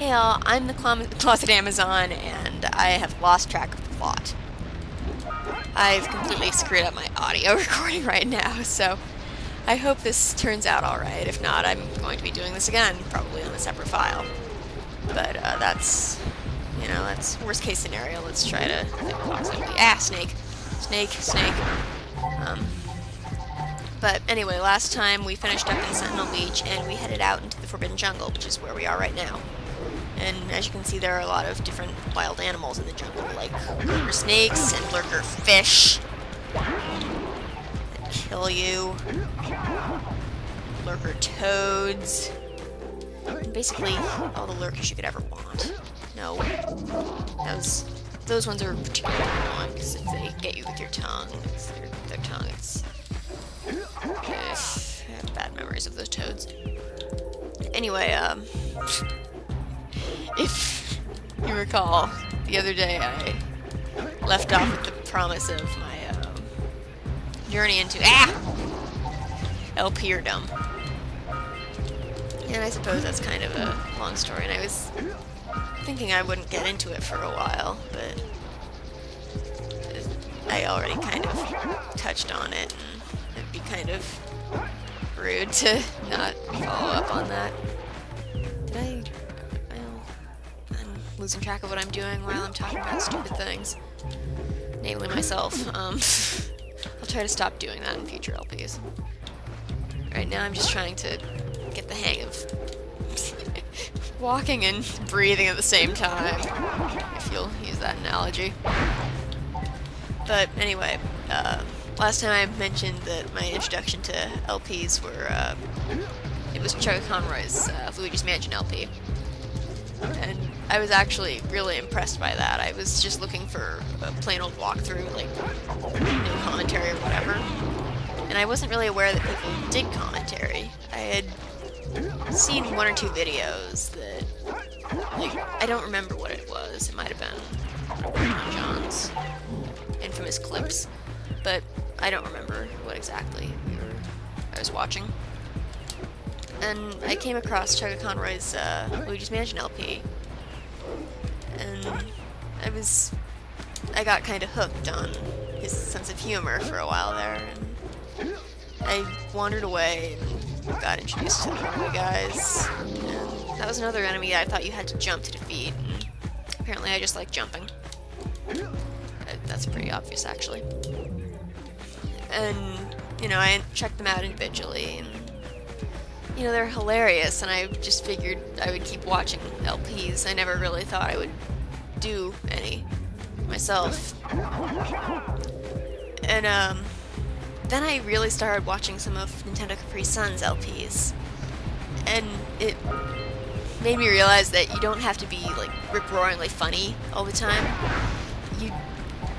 Hey all, I'm the Closet Amazon, and I have lost track of the plot. I've completely screwed up my audio recording right now, so I hope this turns out alright. If not, I'm going to be doing this again, probably on a separate file. But that's worst case scenario. Let's try to snake. Snake. But anyway, last time we finished up in Sentinel Beach, and we headed out into the Forbidden Jungle, which is where we are right now. And as you can see, there are a lot of different wild animals in the jungle, like lurker snakes and lurker fish that kill you, lurker toads, and basically all the lurkers you could ever want. No, those ones are particularly annoying because if they get you with your tongue, their tongue, I have bad memories of those toads. Anyway, if you recall, the other day I left off with the promise of my journey into LP'erdom. And I suppose that's kind of a long story, and I was thinking I wouldn't get into it for a while, but I already kind of touched on it, and it'd be kind of rude to not follow up on that. I'm losing track of what I'm doing while I'm talking about stupid things, namely myself. I'll try to stop doing that in future LPs. Right now I'm just trying to get the hang of walking and breathing at the same time, if you'll use that analogy. But anyway, last time I mentioned that my introduction to LPs were, it was Chuck Conroy's Luigi's Mansion LP. And I was actually really impressed by that. I was just looking for a plain old walkthrough, like, no commentary or whatever. And I wasn't really aware that people did commentary. I had seen one or two videos that, like, I don't remember what it was. It might have been John's infamous clips, but I don't remember what exactly I was watching. And I came across Chugga Conroy's Luigi's Mansion LP, and I got kind of hooked on his sense of humor for a while there, and I wandered away and got introduced to the runaway guys, and that was another enemy I thought you had to jump to defeat, and apparently I just like jumping. That's pretty obvious, actually. And, I checked them out individually, and they're hilarious, and I just figured I would keep watching LPs. I never really thought I would do any myself. And, then I really started watching some of Nintendo Capri Sun's LPs, and it made me realize that you don't have to be, like, rip-roaringly funny all the time.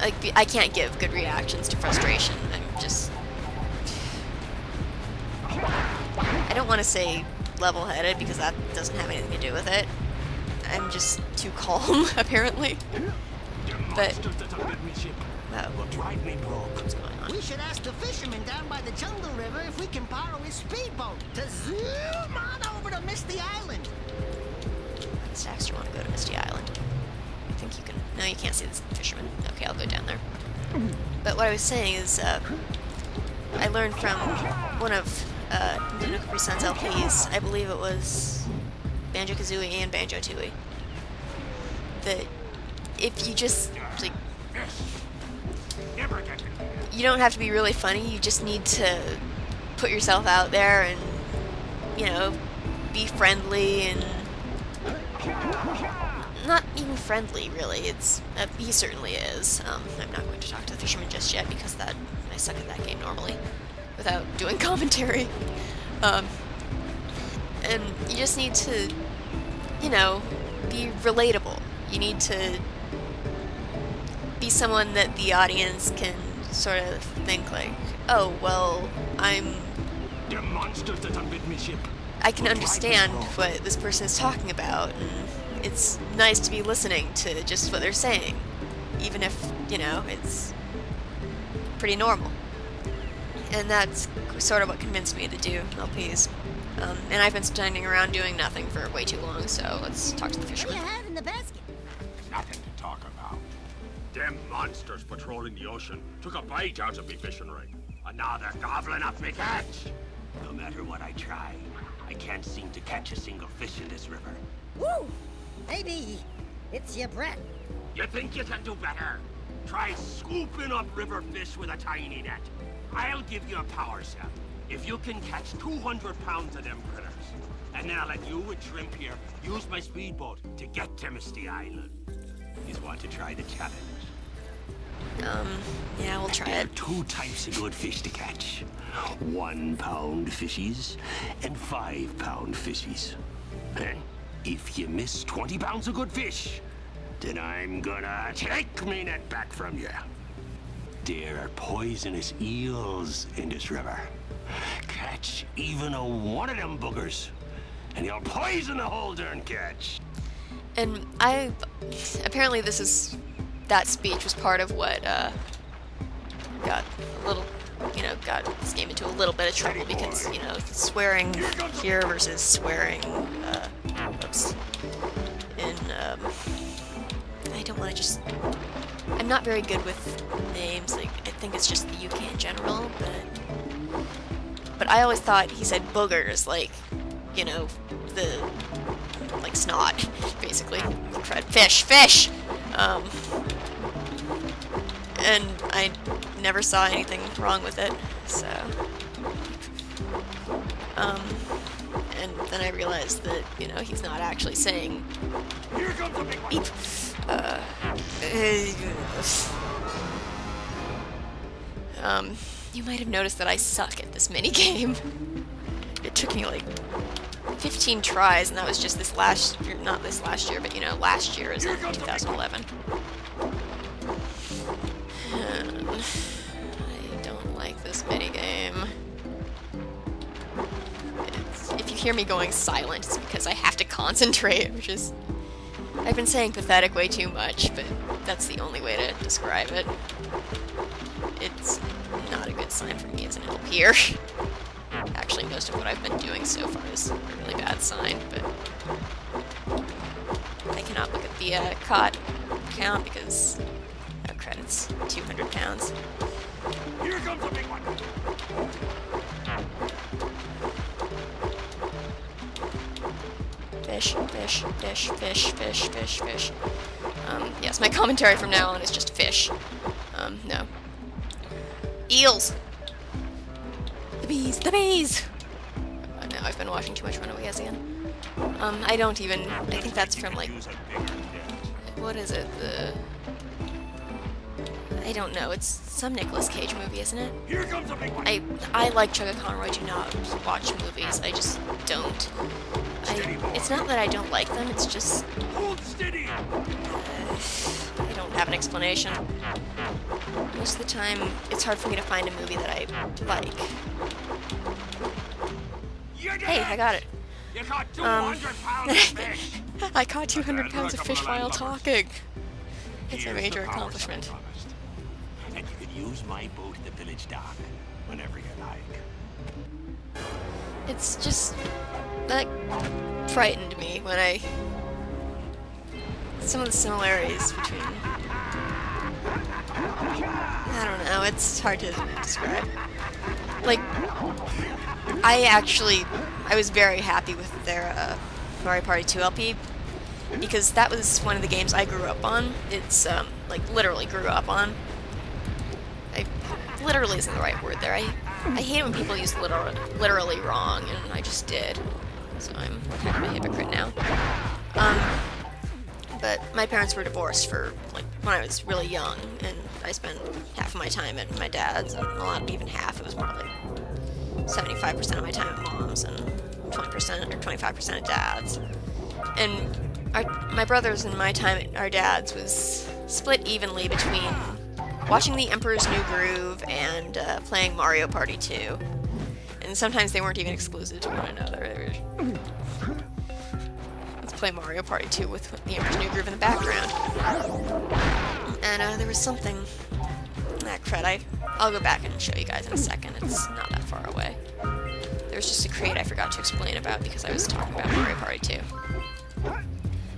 I can't give good reactions to frustration. I don't want to say level-headed, because that doesn't have anything to do with it. I'm just too calm, apparently. But, what's going on? We should ask the fisherman down by the Jungle River if we can borrow his speedboat to zoom on over to Misty Island. Does Daxter want to go to Misty Island? I think you can. No, you can't see the fisherman. Okay, I'll go down there. But what I was saying is, I learned from one of Nintendo Capri Sun's LPs, I believe it was Banjo-Kazooie and Banjo-Tooie, that if you just, like, you don't have to be really funny, you just need to put yourself out there and, be friendly, and not even friendly, really. He certainly is. I'm not going to talk to the fisherman just yet, because I suck at that game normally, without doing commentary. And you just need to, be relatable. You need to be someone that the audience can sort of think like, oh, well, The monsters that have bit me ship. I can understand what this person is talking about, and it's nice to be listening to just what they're saying, even if, it's pretty normal. And that's sort of what convinced me to do LPs. And I've been standing around doing nothing for way too long, so let's talk to the What do fisherman. you have in the basket? Nothing to talk about. Them monsters patrolling the ocean took a bite out of me fishing ring. And now they're gobbling up me catch. No matter what I try, I can't seem to catch a single fish in this river. Woo! Maybe it's your breath. You think you can do better? Try scooping up river fish with a tiny net. I'll give you a power set. If you can catch 200 pounds of them critters, and then I'll let you and Shrimp here use my speedboat to get to Misty Island. You want to try the challenge? Yeah, we'll try There are it. two types of good fish to catch. 1 pound fishies and 5 pound fishies. And if you miss 20 pounds of good fish, then I'm gonna take me net back from you. There are poisonous eels in this river. Catch even a one of them boogers, and you'll poison the whole darn catch. And apparently that speech was part of what, got a little, got this game into a little bit of trouble because, swearing here versus swearing, I don't want to I'm not very good with names, I think it's just the UK in general, but I always thought he said boogers, snot, basically. Fish! And I never saw anything wrong with it, so... and then I realized that, he's not actually saying... Here comes a big one. You might have noticed that I suck at this minigame. It took me 15 tries, and that was just last year, but last year is in 2011. I don't like this minigame. If you hear me going silent, it's because I have to concentrate, which is... I've been saying pathetic way too much, but that's the only way to describe it. It's not a good sign for me as an LPer. Actually, most of what I've been doing so far is a really bad sign, but I cannot look at the caught count because, oh credits, 200 pounds. Here comes a big one. Fish. Yes, my commentary from now on is just fish. No. Eels! The bees! No, I've been watching too much Runaways again. I think that's from, what is it? I don't know, it's some Nicolas Cage movie, isn't it? Here comes a big one. I like Chuck and Conroy, do not watch movies, I just don't. It's not that I don't like them, it's just... Hold steady. I don't have an explanation. Most of the time, it's hard for me to find a movie that I like. Hey, I got it. You caught 200 pounds of fish. I caught 200 pounds of fish while talking. It's a Here's major the power accomplishment. sign promised. And you can use my boat at the village dock whenever you like. It's just... that frightened me when some of the similarities between... I don't know, it's hard to describe. I was very happy with their Mario Party 2 LP, because that was one of the games I grew up on. It's, literally grew up on. Literally isn't the right word there. I hate when people use literally wrong, and I just did. So I'm kind of a hypocrite now. But my parents were divorced for, when I was really young, and I spent half of my time at my dad's, and even half, it was more like 75% of my time at mom's, and 20% or 25% at dad's. And my brothers and my time at our dad's was split evenly between watching The Emperor's New Groove and playing Mario Party 2. And sometimes they weren't even exclusive to one another. Let's play Mario Party 2 with The Emperor's New Groove in the background. And there was something... Crud, I'll go back and show you guys in a second. It's not that far away. there's just a crate I forgot to explain about because I was talking about Mario Party 2.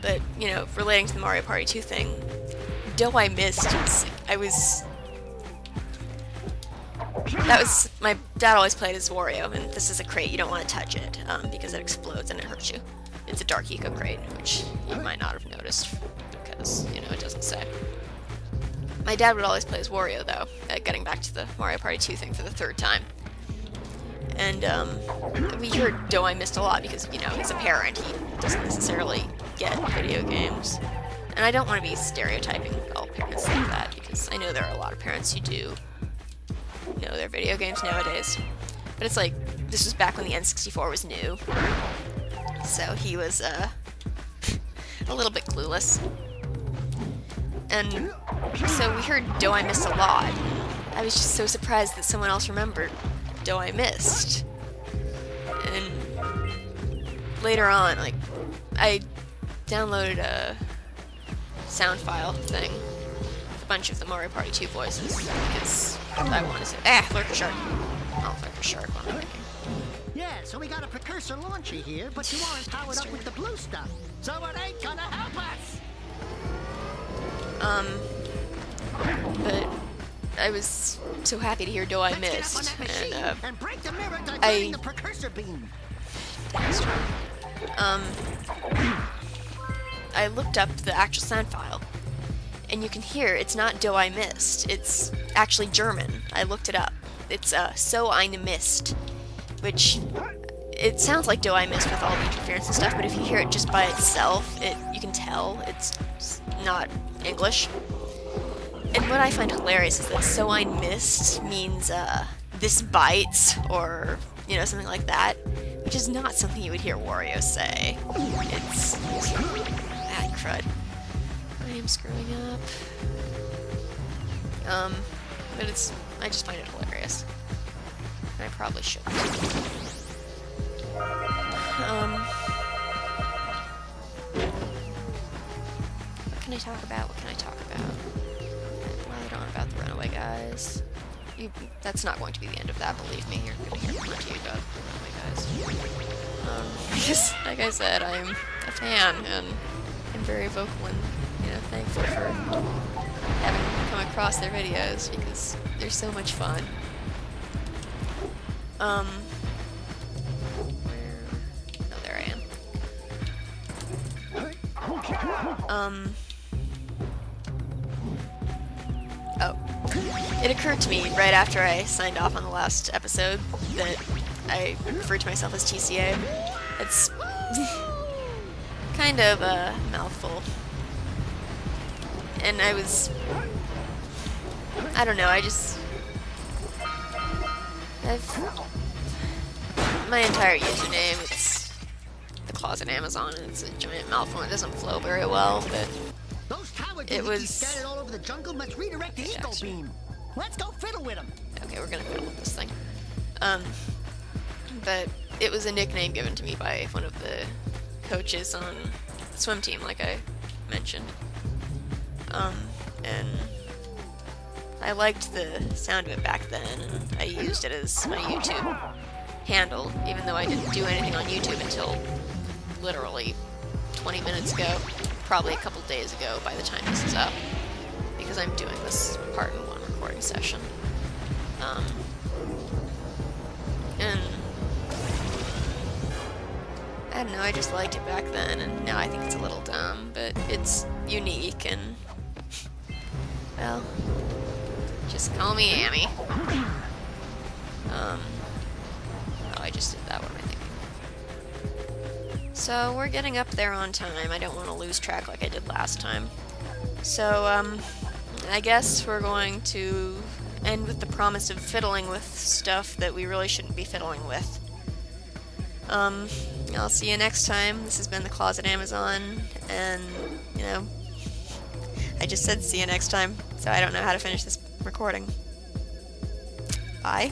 But, you know, relating to the Mario Party 2 thing, though I missed, my dad always played as Wario, and this is a crate, you don't want to touch it, because it explodes and it hurts you. It's a Dark Eco crate, which you might not have noticed, because, you know, it doesn't say. My dad would always play as Wario, though, getting back to the Mario Party 2 thing for the third time. And, we heard "Dough I missed" a lot because, you know, as a parent, he doesn't necessarily get video games. And I don't want to be stereotyping all parents like that, because I know there are a lot of parents who do know their video games nowadays. But it's like, this was back when the N64 was new. So he was, a little bit clueless. And so we heard "Dough I missed" a lot. I was just so surprised that someone else remembered "Dough I missed." And later on, like, I downloaded a sound file thing with a bunch of the Mario Party 2 voices because I wanted to. Lurker Shark. Oh, Lurker Shark, what am I thinking? Yeah, so we got a Precursor launcher here, but you aren't powered up with the blue stuff, so it ain't gonna help us! But I was so happy to hear "Dough I missed," and break the mirror I the Precursor beam. I looked up the actual sound file, and you can hear it's not "Dough I missed." It's actually German. I looked it up. It's "So eine Mist," which it sounds like "Dough I missed" with all the interference and stuff. But if you hear it just by itself, you can tell it's not English. And what I find hilarious is that "So ein Mist" means "this bites," or, you know, something like that, which is not something you would hear Wario say. It's crud. I am screwing up. But I just find it hilarious. And I probably shouldn't. What can I talk about? I don't know about the Runaway Guys. That's not going to be the end of that, believe me. You're going to hear plenty about the Runaway Guys. Because, like I said, I'm a fan, and I'm very vocal and, you know, thankful for having come across their videos, because they're so much fun. Oh, there I am. It occurred to me right after I signed off on the last episode that I referred to myself as TCA. It's kind of a mouthful. And I don't know, my entire username, it's the Closet Amazon, and it's a giant mouthful, and it doesn't flow very well, but it was scattered all over the jungle. Must redirect the eco beam. Let's go fiddle with them. Okay, we're gonna fiddle with this thing. But it was a nickname given to me by one of the coaches on the swim team, like I mentioned. And I liked the sound of it back then, and I used it as my YouTube handle, even though I didn't do anything on YouTube until literally 20 minutes ago, probably a couple days ago by the time this is up, because I'm doing this part in one recording session. And I don't know, I just liked it back then, and now I think it's a little dumb, but it's unique, and, well, just call me Amy. Oh, I just did that, what am I thinking? So, we're getting up there on time. I don't want to lose track like I did last time. So, I guess we're going to end with the promise of fiddling with stuff that we really shouldn't be fiddling with. I'll see you next time. This has been the Closet Amazon, and, you know, I just said see you next time, so I don't know how to finish this recording. Bye.